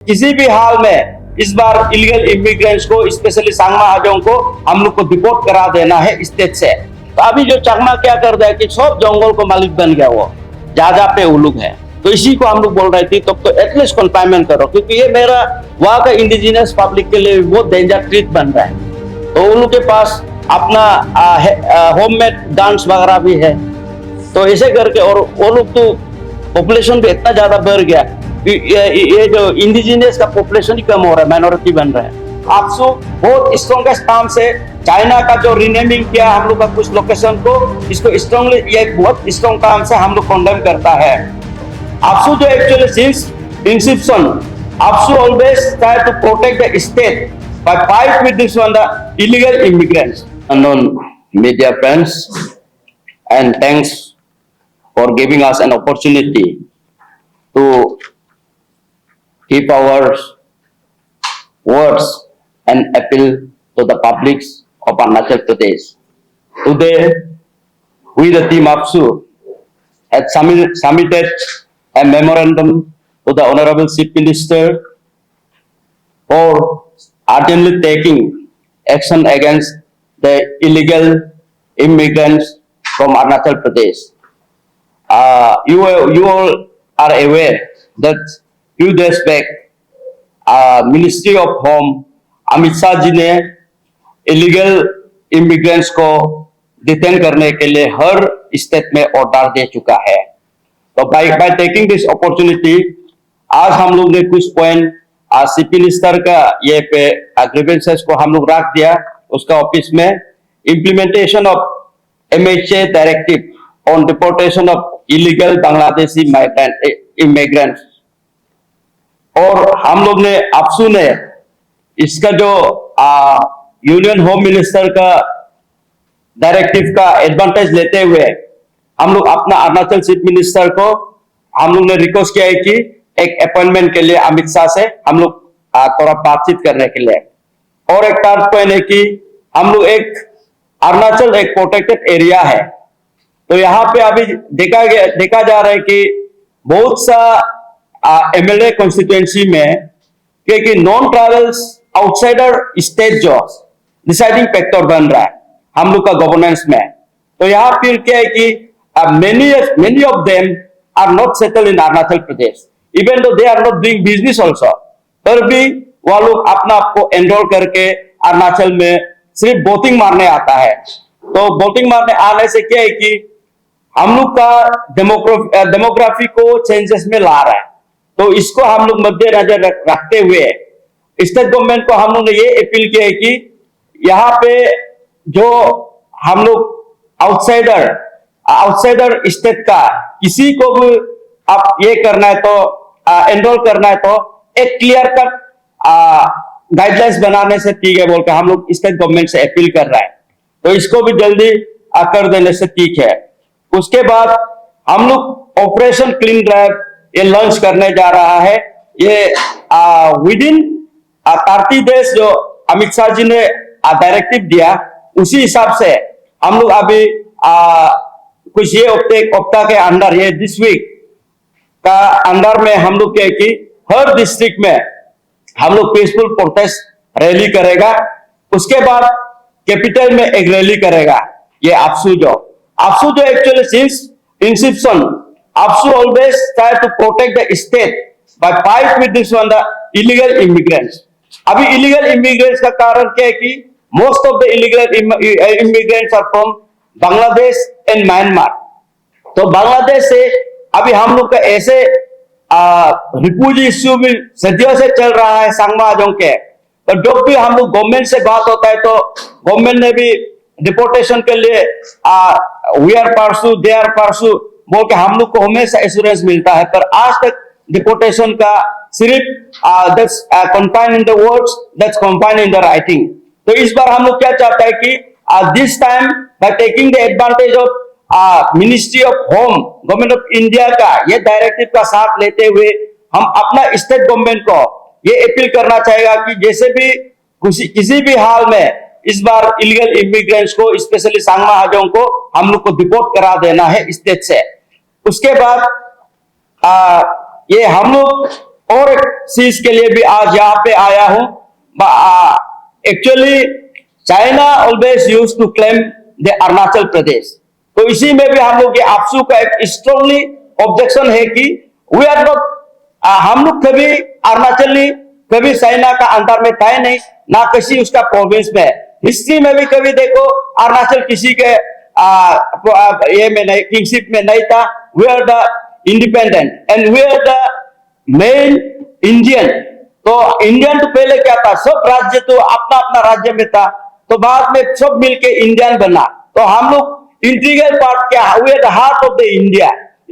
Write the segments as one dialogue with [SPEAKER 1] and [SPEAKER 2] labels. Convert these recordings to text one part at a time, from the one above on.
[SPEAKER 1] किसी भी हाल में इस बार इलीगल इमिग्रेंट्स को, स्पेशली सांगमा हाजों को हम लोग को डिपोर्ट करा देना है स्टेट से। तो अभी जो चाकमा क्या कर रहा है कि सब जंगल को मालिक बन गया, वो जहाँ पे उलूग है। तो इसी को हम लोग बोल रहे थे तब तो एटलीस्ट कन्फाइनमेंट करो, क्योंकि ये मेरा वहाँ का इंडिजिनियस पब्लिक के लिए बहुत डेंजर ट्रीट बन रहा है। तो उन लोग के पास अपना होममेड गन्स वगैरह भी है। तो ऐसे करके, और वो लोग तो पॉपुलेशन भी इतना ज्यादा बढ़ गया, ये जो इंडिजिनियस का पॉपुलेशन ही कम हो रहा है, माइनॉरिटी बन रहा है। आपसो बहुत स्ट्रॉन्गेस्ट काम से चाइना का जो रिनेमिंग किया हम लोग का कुछ लोकेशन को, इसको स्ट्रॉन्गली, ये बहुत स्ट्रॉन्ग काम से हम लोग कंडेम करता है। आपसो जो एक्चुअली सिंस इंसेप्शन, आपसो always try to protect the state by fight with this one, the illegal immigrants. Unknown media friends, and thanks for giving us an opportunity to keep our words and appeal to the publics of Arunachal Pradesh. Today, we the team APSU had submitted a memorandum to the Honorable Chief Minister for urgently taking action against the illegal immigrants from Arunachal Pradesh. You all are aware that few days back, Ministry of Home Amit Shah ji ने illegal immigrants को detain करने के लिए हर state में order दे चुका है। तो by taking this opportunity, आज हम लोग ने कुछ पॉइंट सीपी मिनिस्टर का ये पे ग्रीवेंसेस को हम लोग रख दिया उसका ऑफिस में। Implementation of MHA directive on deportation of illegal Bangladeshi immigrants, और हम लोग ने आपसू ने इसका जो यूनियन होम मिनिस्टर का डायरेक्टिव का एडवांटेज लेते हुए हम लोग अपना अरुणाचल चीफ मिनिस्टर को हम लोग ने रिक्वेस्ट किया है कि एक अपॉइंटमेंट के लिए अमित शाह से हम लोग थोड़ा बातचीत करने के लिए। और एक थर्ड पॉइंट है कि हम लोग अरुणाचल एक प्रोटेक्टेड एरिया है, तो यहाँ पे अभी देखा जा रहा है कि बहुत सा एमएलए कॉन्स्टिट्यूएंसी में क्योंकि नॉन ट्रैवल्स आउटसाइडर स्टेट जो डिसाइडिंग फैक्टर बन रहा है हम लोग का गवर्नेंस में। तो यहाँ फिर क्या है कि many of them are not settled in Arunachal Pradesh, even though they are not doing business also, पर भी वह लोग अपना आपको एनरोल करके अरुणाचल में सिर्फ बोटिंग मारने आता है। तो बोटिंग मारने आने से क्या है कि हम लोग का डेमोग्राफी को चेंजेस में ला रहा है। तो इसको हम लोग मद्देनजर रखते हुए स्टेट गवर्नमेंट को हम लोग ने ये अपील किया है कि यहाँ पे जो हम लोग आउटसाइडर स्टेट का किसी को भी आप ये करना है तो एनरोल करना है तो एक क्लियर कट गाइडलाइंस बनाने से ठीक है बोल के हम लोग स्टेट गवर्नमेंट से अपील कर रहा है। तो इसको भी जल्दी कर देने से ठीक है। उसके बाद हम लोग ऑपरेशन क्लीन ड्राइव ये लॉन्च करने जा रहा है। ये विद इन 30 डेज जो अमित शाह जी ने डायरेक्टिव दिया उसी हिसाब से हम लोग अभी कुछ ये हफ्ता के अंदर, ये दिस वीक का अंदर में हम लोग क्या है कि हर डिस्ट्रिक्ट में हम लोग पीसफुल प्रोटेस्ट रैली करेगा। उसके बाद कैपिटल में एक रैली करेगा। ये आपसू जो actually since inception AAPSU always try to protect the state by fight with this one, the illegal immigrants. अभी इलीगल इमिग्रेंट्स का कारण क्या है कि most of the illegal immigrants are from Bangladesh and Myanmar. तो बांग्लादेश से अभी हम लोग का ऐसे रिफ्यूजी इश्यू भी सदियों से चल रहा है सांगमा हाजों के। तो जब भी हम लोग गवर्नमेंट से बात होता है तो गवर्नमेंट ने भी डिपोर्टेशन के लिए we are pursue, they are pursue बोल के हम लोग को हमेशा एश्योरेंस मिलता है, पर आज तक डिपोर्टेशन का सिर्फ that's confined in the words, that's confined in the writing. तो इस बार हम लोग क्या चाहता है कि this time by taking the advantage of ministry of home government of India का ये डायरेक्टिव का साथ लेते हुए हम अपना स्टेट गवर्नमेंट को ये अपील करना चाहेगा कि जैसे भी किसी भी हाल में इस बार इलीगल इमिग्रेंट्स को, स्पेशली सांगमा हाजों को हम लोग को डिपोर्ट करा देना है स्टेट से। उसके बाद ये हम लोग और एक चीज के लिए भी आज यहाँ पे आया हूं। Actually China always use to claim the Arunachal Pradesh, तो इसी में भी हम लोग ये आपसू का एक स्ट्रांगली ऑब्जेक्शन है कि वी आर नॉट, हम लोग कभी अरुणाचली कभी चाइना का अंडर में था नहीं, ना किसी उसका प्रोविंस में। हिस्ट्री में भी कभी देखो अरुणाचल किसी के ये में नहीं, किंगशिप में नहीं था। We are the independent and we are the main Indian. तो इंडियन तो पहले क्या था, सब राज्य तो अपना अपना राज्य में था, तो बाद में सब मिलके इंडियन बना। तो हम लोग इंटीग्रल पार्ट क्या, we are the heart of the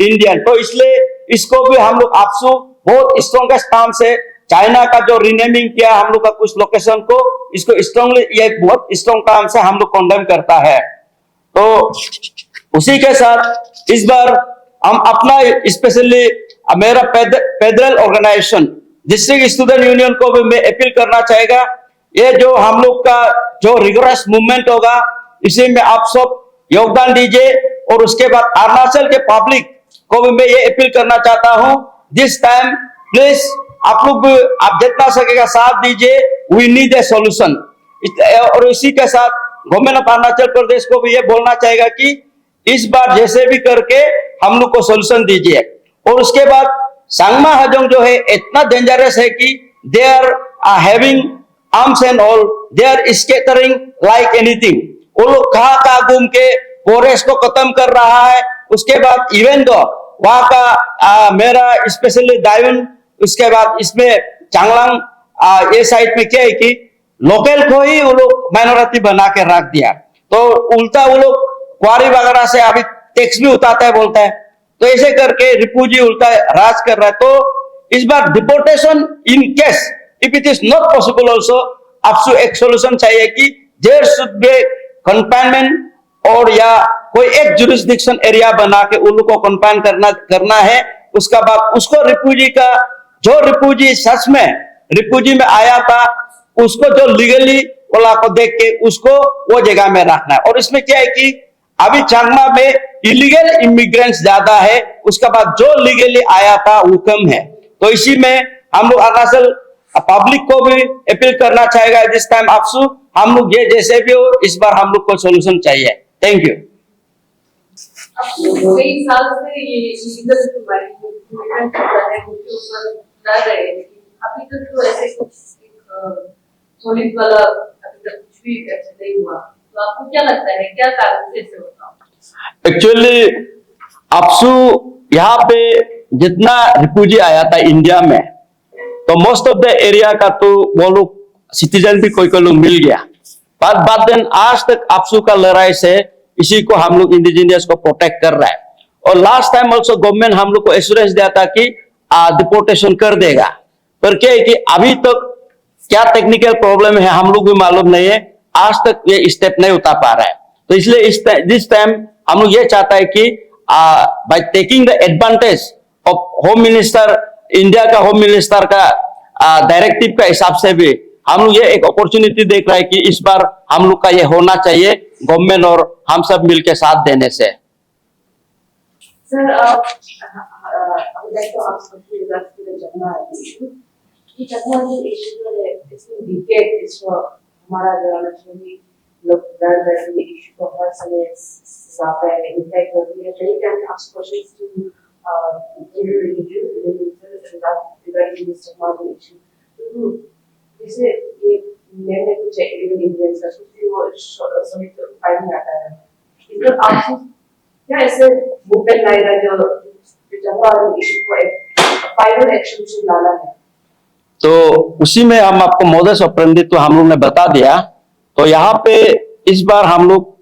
[SPEAKER 1] Indian. तो इसलिए इसको भी हम लोग आपसू बहुत स्ट्रॉन्गेस्ट काम से चाइना का जो रीनेमिंग किया हम लोग का कुछ लोकेशन को, इसको स्ट्रांगली ये बहुत स्ट्रॉन्ग काम से हम लोग कंडेम करता है। तो उसी के साथ इस बार हम अपना स्पेशली मेरा federal organisation district student union को भी मैं अपील करना चाहेगा, ये जो हम लोग का जो रिगोरस मूवमेंट होगा इसी में आप सब योगदान दीजिए। और उसके बाद अरुणाचल के पब्लिक को भी मैं ये अपील करना चाहता हूं, दिस टाइम प्लीज आप लोग आप जितना सकेगा साथ दीजिए, वी नीड ए सॉल्यूशन। और इसी के साथ गवर्नमेंट ऑफ अरुणाचल प्रदेश को भी ये बोलना चाहेगा कि इस बार जैसे भी करके हम लोग को सॉल्यूशन दीजिए। और उसके बाद सांगमा हजोंग जो है इतना डेंजरस है कि they are having arms and all, they are scattering like anything. वो लोग कहाँ घूम के फॉरेस्ट को खत्म कर रहा है। उसके बाद इवन दो वहां का मेरा स्पेशली दायुन, उसके बाद इसमें चांगलांग ये साइड में क्या है कि लोकल को ही वो लोग माइनॉरिटी बना के रख दिया। तो उल्टा वो लोग क्वारी वगैरह से अभी टैक्स भी उठाता है बोलता है, तो ऐसे करके रिफ्यूजी उल्टा राज कर रहा है। तो इस बार deportation in case if it is not possible also आपसे एक सोल्यूशन चाहिए कि देयर शुड बी कन्फाइनमेंट, और या कोई एक जुरिस्डिक्शन एरिया बना के उन लोग को कन्फाइन करना है। उसका बाद उसको रिफ्यूजी का जो रिफ्यूजी सच में रिफ्यूजी में आया था उसको जो लीगली वाला को देख के उसको वो जगह में रखना है। और इसमें क्या है कि अभी चांगमा में इलीगल इमिग्रेंट्स ज्यादा है, उसके बाद जो लीगली आया था वो कम है। तो इसी में हम लोग अरुणाचल पब्लिक को भी अपील करना चाहेगा दिस टाइम आपसू, हम लोग ये जैसे भी हो इस बार हम लोग को सोल्यूशन चाहिए। Thank you.
[SPEAKER 2] कई साल से ये इलीगल माइग्रेंट होता है, उनके ऊपर डर रहे हैं, अभी तक तो ऐसे कुछ सॉलिड वाला अभी तक कुछ भी ऐसे नहीं हुआ। तो आपको क्या लगता है क्या कारण से ऐसे होता है?
[SPEAKER 1] एक्चुअली आपसू यहाँ पे जितना रिफ्यूजी आया था इंडिया में, तो मोस्ट ऑफ द एरिया का तो वो लोग सिटीजन भी कोई लोग मिल गया। बाद दिन आज तक आपसू का लड़ाई से इसी को हम लोग इंडिजिनियस को प्रोटेक्ट कर रहा है। और लास्ट टाइम ऑल्सो गवर्नमेंट हम लोग को एश्योरेंस दिया था कि डिपोर्टेशन कर देगा, पर क्या है कि अभी तक क्या टेक्निकल प्रॉब्लम है हम लोग भी मालूम नहीं है, आज तक ये स्टेप नहीं उठा पा रहा है। तो इसलिए दिस टाइम हम लोग ये चाहता है कि by taking the advantage of home minister, India का होम मिनिस्टर का डायरेक्टिव का हिसाब से भी हम लोग ये एक अपॉर्चुनिटी देख रहा है कि इस बार हम लोग का ये होना चाहिए गवर्नमेंट और हम सब मिलके साथ देने से।
[SPEAKER 2] सर तो आप सबके जगना इशू ये जगना जो इशू है इसमें डिकेड इसको हमारा जो नेशनली लोग डर रहे हैं इशू को हर समय ज्यादा इम्पैक्ट होती है। कई टाइम आप questions to regarding this technology issue, तो जैसे ये मैंने कुछ इलीगल इमिग्रेंट्स का कुछ वो सॉलिड फाइल में आता है, इधर आपसे क्या ऐसे मूवमेंट लाएगा जो जगह इशू को एक फाइनल एक्शन से लाना है?
[SPEAKER 1] तो उसी में हम आपको मोडस ऑपरेंडी तो हम लोग ने बता दिया। तो यहाँ पे इस बार हम लोग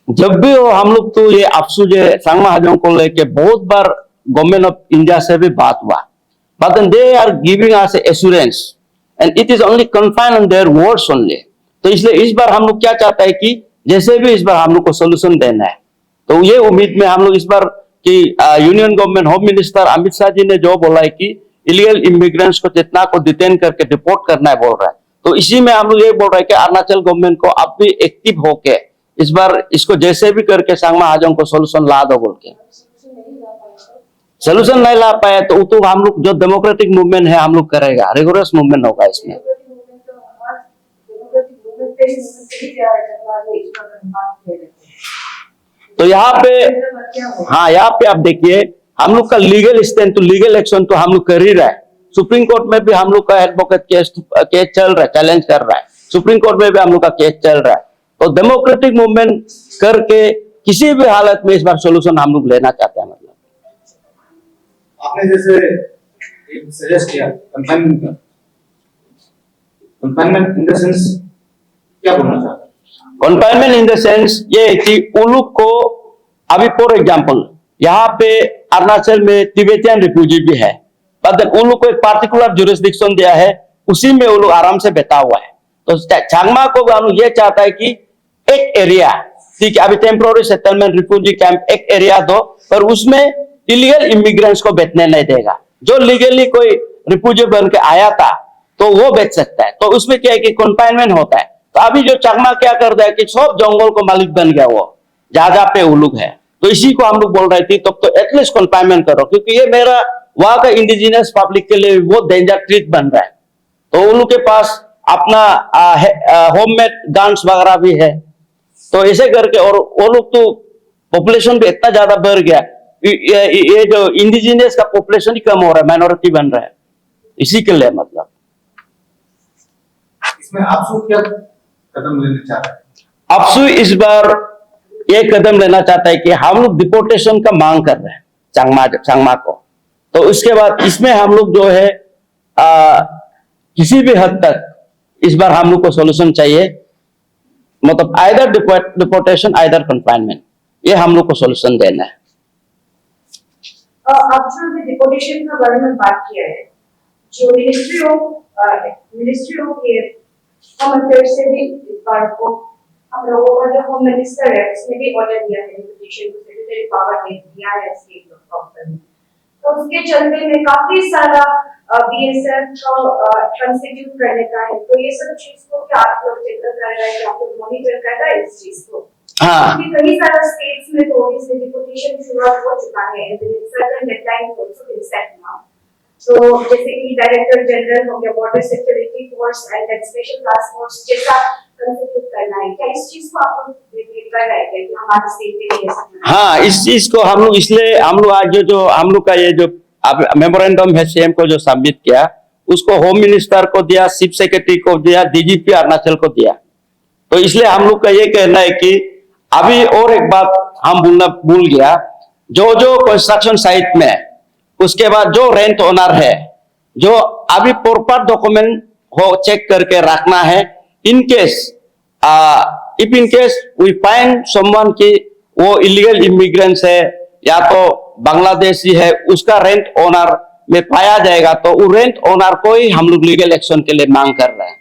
[SPEAKER 1] जब भी हो हम लोग तो ये आपसू जो सांगमा हजों को लेके बहुत बार गवर्नमेंट ऑफ इंडिया से भी बात हुआ, but they are giving us assurance and it is only confined on their words only. तो इसलिए इस बार हम लोग क्या चाहते हैं कि जैसे भी इस बार हम लोग को सोल्यूशन देना है। तो ये उम्मीद में हम लोग इस बार कि union government home minister Amit Shah ji ने जो बोला है कि इलीगल इमिग्रेंट्स को जितना को डिटेन करके डिपोर्ट करना है बोल रहा है, तो इसी में हम लोग ये बोल रहे हैं कि अरुणाचल गवर्नमेंट को अब भी एक्टिव होके इस बार इसको जैसे भी करके सांगमा हाजों को सोल्यूशन ला दो बोल के। सोल्यूशन नहीं ला पाए तो हम लोग जो डेमोक्रेटिक मूवमेंट है हम लोग करेगा, रिगोरस मूवमेंट होगा इसमें। तो यहाँ पे हाँ, यहाँ पे आप देखिए हम लोग का लीगल स्टैंड, तो लीगल एक्शन तो हम लोग कर ही रहा है। सुप्रीम कोर्ट में भी हम लोग का एडवोकेट केस चल रहा है, चैलेंज कर रहा है। सुप्रीम कोर्ट में भी हम लोग का केस चल रहा है। तो डेमोक्रेटिक मूवमेंट करके किसी भी हालत में इस बार सोल्यूशन हम लोग लेना चाहते हैं। मतलब
[SPEAKER 3] आपने जैसे सजेस्ट किया कंफाइनमेंट का, कंफाइनमेंट इन द सेंस क्या बोलना चाहते हैं?
[SPEAKER 1] कन्फाइनमेंट इन द सेंस ये है कि उन लोग को अभी फॉर एग्जाम्पल यहाँ पे अरुणाचल में तिब्बतियन रिफ्यूजी भी है, पर उन लोग को एक पार्टिकुलर जुरिस्डिक्शन दिया है, उसी में वो लोग आराम से बैठा हुआ है। तो चांगमा को हम लोग ये चाहता है कि एक एरिया, ठीक है, अभी टेम्पोररी सेटलमेंट रिफ्यूजी कैंप एक एरिया दो, पर उसमें इलीगल इमिग्रेंट्स को बैठने नहीं देगा। जो लीगली कोई रिफ्यूजी बन के आया था तो वो बैठ सकता है। तो उसमें क्या है कि कन्फाइनमेंट होता है। तो अभी जो चांगमा क्या कर रहा है कि सब जंगल को मालिक बन गया, वो जहां जहां पे उलूग है। तो इसी को हम लोग बोल रहे थे तब तो एटलीस्ट कन्फाइनमेंट करो, क्योंकि ये मेरा वहां का इंडिजिनियस पब्लिक के लिए वो डेंजर ट्रीट बन रहा है। तो उन लोग के पास अपना होममेड गन्स वगैरह भी है। तो ऐसे करके, और वो लोग तो पॉपुलेशन भी इतना ज्यादा बढ़ गया, ये जो इंडिजिनियस का पॉपुलेशन ही कम हो रहा है, माइनॉरिटी बन रहा है। इसी के लिए मतलब
[SPEAKER 3] इसमें आपसू क्या कदम लेना चाह रहे हैं?
[SPEAKER 1] अपसू इस बार ये कदम लेना चाहता है कि हम लोग डिपोर्टेशन का मांग कर रहे हैं चांगमा को। तो उसके बाद इसमें हम लोग जो है किसी भी हद तक इस बार हम लोग को सॉल्यूशन चाहिए, मतलब आइदर डिपोर्टेशन आइदर कन्फाइनमेंट, ये हम लोग को सॉल्यूशन देना है।
[SPEAKER 2] अब जो हमने डिपोर्टेशन के बारे में बात किया है, जो मिनिस्ट्री ऑफ होम अफेयर्स से भी इस बार को हम लोगों का जो होम मिनिस्टर है उसने भी ऑर्डर दिया है डिपोर्टेशन को सेक्रेटरी पावर दे दिया है स्टेट गवर्नमेंट। तो उसके चलते में काफी सारा बीएसएफ को कंस्टिट्यूट करने का है। तो ये सब चीज को क्या आप लोग चेक कर रहे हैं, आप लोग मॉनिटर कर रहे हैं इस चीज को?
[SPEAKER 1] हाँ,
[SPEAKER 2] कई सारे स्टेट्स में तो इसमें डिपोर्टेशन शुरू हो चुका है and there is certain deadline also being set now. तो जैसे कि डायरेक्टर जनरल हो गया, border security force and special task force जैसा कंस्टिट्यूट करना है, क्या इस चीज को आप लोग देख कर रहे हैं कि हमारे स्टेट के लिए ऐसा?
[SPEAKER 1] हाँ, इस चीज को हम लोग इसलिए हम लोग आज जो हम लोग का ये जो मेमोरेंडम है सीएम को जो सबमिट किया, उसको होम मिनिस्टर को दिया, चीफ सेक्रेटरी को दिया, डीजीपी अरुणाचल को दिया। तो इसलिए हम लोग का ये कहना है कि अभी और एक बात हम भूल गया, जो कंस्ट्रक्शन साइट में, उसके बाद जो रेंट ओनर है, जो अभी प्रॉपर डॉक्यूमेंट हो चेक करके रखना है। In case if in case we find someone कि वो इलीगल इमिग्रेंट्स है या तो बांग्लादेशी है, उसका रेंट ओनर में पाया जाएगा तो वो रेंट ओनर को ही हम लोग लीगल एक्शन के लिए मांग कर रहे हैं।